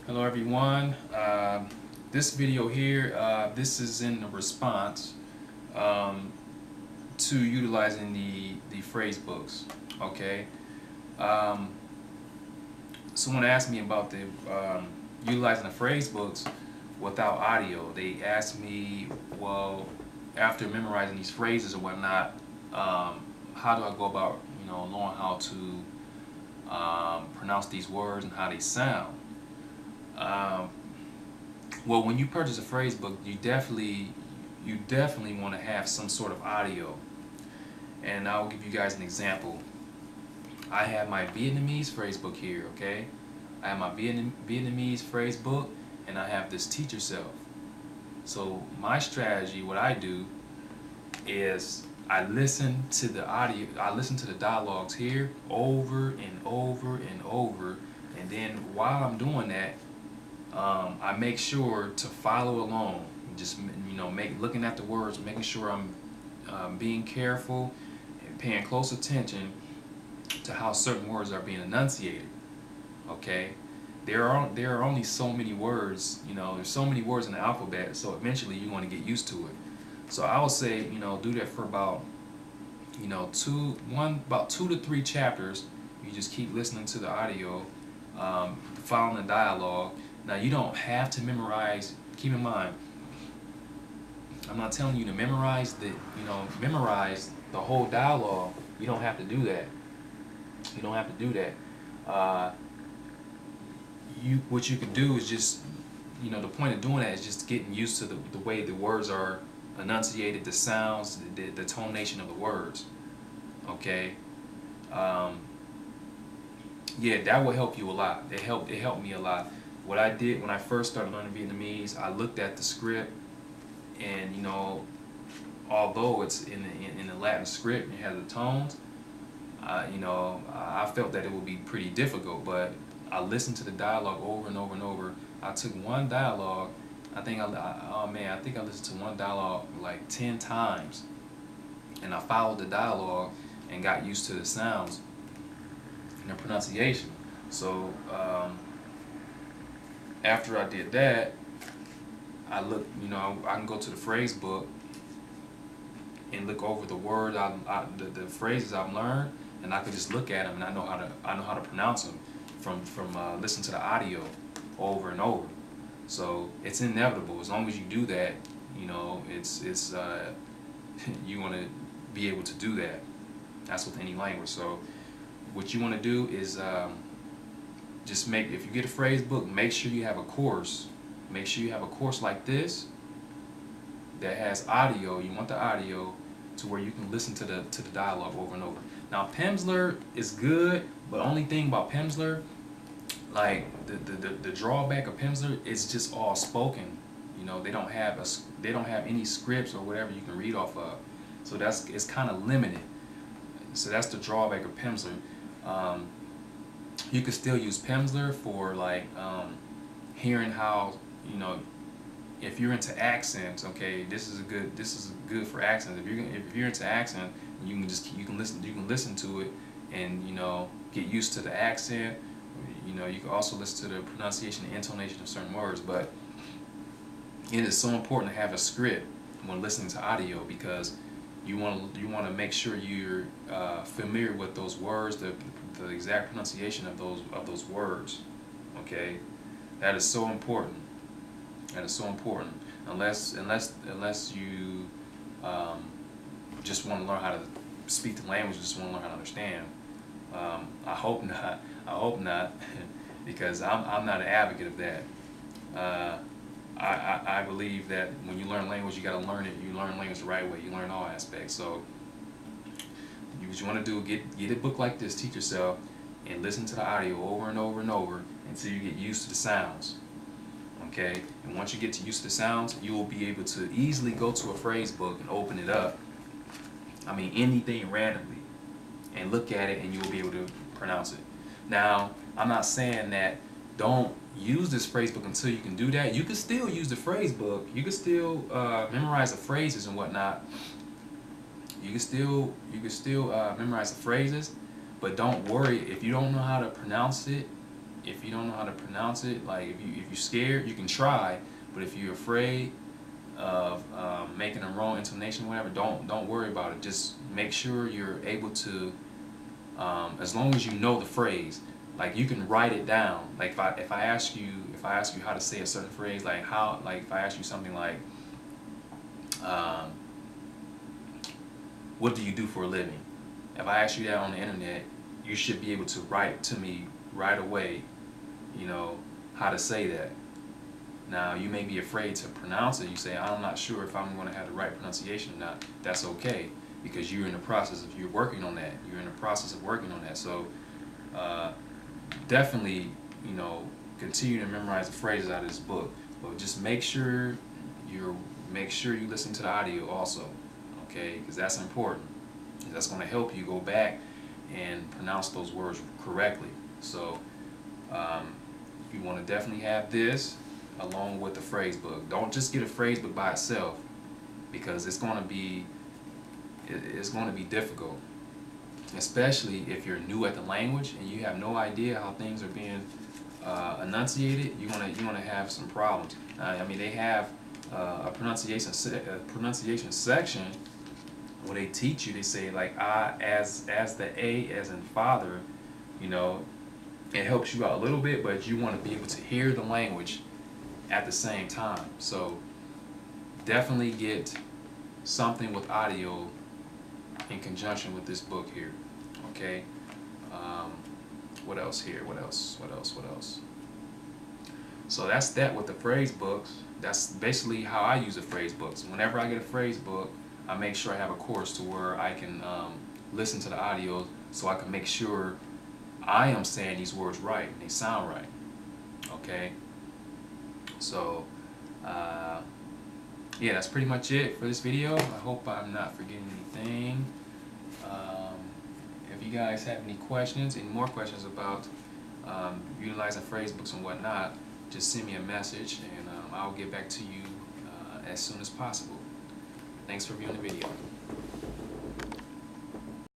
Hello everyone. This video here, this is in response um, to utilizing the phrase books. Okay. Um, Someone asked me about the utilizing the phrase books without audio. They asked me, well, after memorizing these phrases and whatnot, how do I go about knowing how to pronounce these words and how they sound? Um, Well, when you purchase a phrase book, you definitely want to have some sort of audio. And I'll give you guys an example. I have my Vietnamese phrase book here, okay? I have my Vietnamese phrase book, and I have this teach yourself. So my strategy, what I do is I listen to the audio, I listen to the dialogues here over and over and over, and then while I'm doing that, I make sure to follow along. Just looking at the words, making sure I'm being careful and paying close attention to how certain words are being enunciated. Okay, there are only so many words. There's so many words in the alphabet. So eventually you want to get used to it. So I would say do that for about about 2 to 3 chapters. You just keep listening to the audio, following the dialogue. Now you don't have to memorize. Keep in mind, I'm not telling you to memorize the whole dialogue. You don't have to do that. You don't have to do that. Uh, what you can do is just the point of doing that is just getting used to the way the words are enunciated, the sounds, the tonation of the words. Okay. Um, yeah, that will help you a lot. It helped me a lot. What I did when I first started learning Vietnamese, I looked at the script, and although it's in the Latin script and it has the tones, I felt that it would be pretty difficult. But I listened to the dialogue over and over and over. I took one dialogue. I think I listened to one dialogue like 10 times, and I followed the dialogue and got used to the sounds and the pronunciation. So after I did that, I can go to the phrase book and look over the words, the phrases I've learned, and I could just look at them and I know how to pronounce them from listening to the audio over and over. So it's inevitable. As long as you do that, it's you want to be able to do that. That's with any language. So what you want to do is just if you get a phrase book, make sure you have a course. Make sure you have a course like this that has audio. You want the audio to where you can listen to the dialogue over and over. Now Pimsleur is good, but only thing about Pimsleur, like the drawback of Pimsleur is just all spoken. They don't have any scripts or whatever you can read off of. So it's kind of limited. So that's the drawback of Pimsleur. Um, you could still use Pimsleur for like hearing how if you're into accents. Okay, this is good for accents. If you're into accent, you can listen to it and get used to the accent. You can also listen to the pronunciation and intonation of certain words. But it is so important to have a script when listening to audio, because you want to make sure you're familiar with those words, the exact pronunciation of those words. Okay, that is so important. That is so important. Unless you just want to learn how to speak the language, just want to learn how to understand. I hope not. I hope not, because I'm not an advocate of that. Uh, I believe that when you learn language, you got to learn it. You learn language the right way. You learn all aspects. So what you want to do, get a book like this, teach yourself, and listen to the audio over and over and over until you get used to the sounds. Okay, and once you get used to the sounds, you will be able to easily go to a phrase book and open it up. I mean, anything randomly, and look at it, and you will be able to pronounce it. Now, I'm not saying that don't use this phrase book until you can do that. You can still use the phrase book. You can still memorize the phrases and whatnot. You can still memorize the phrases, but don't worry if you don't know how to pronounce it. if you don't know how to pronounce it, like if you're scared, you can try. But if you're afraid of making a wrong intonation, whatever, don't worry about it. Just make sure you're able to, as long as you know the phrase, like you can write it down. Like if I ask you how to say a certain phrase, like if I ask you something like, um, what do you do for a living? If I ask you that on the internet, you should be able to write to me right away, you know, how to say that. Now, you may be afraid to pronounce it. You say, I'm not sure if I'm going to have the right pronunciation or not. That's okay, because you're working on that. You're in the process of working on that. So, definitely, you know, continue to memorize the phrases out of this book. But just make sure you listen to the audio also, okay? Because that's important. That's going to help you go back and pronounce those words correctly. So, you want to definitely have this along with the phrase book. Don't just get a phrase book by itself, because it's going to be difficult, especially if you're new at the language and you have no idea how things are being enunciated. You're gonna have some problems. I mean, they have a pronunciation section where they teach you. They say like as the A as in father, you know. It helps you out a little bit, but you want to be able to hear the language at the same time. So definitely get something with audio in conjunction with this book here. Okay. What else here? What else? So that's that with the phrase books. That's basically how I use the phrase books. Whenever I get a phrase book, I make sure I have a course to where I can listen to the audio, so I can make sure I am saying these words right and they sound right. Okay. So yeah, that's pretty much it for this video. I hope I'm not forgetting anything. If you guys have any more questions about utilizing phrase books and whatnot, just send me a message and I'll get back to you as soon as possible. Thanks for viewing the video.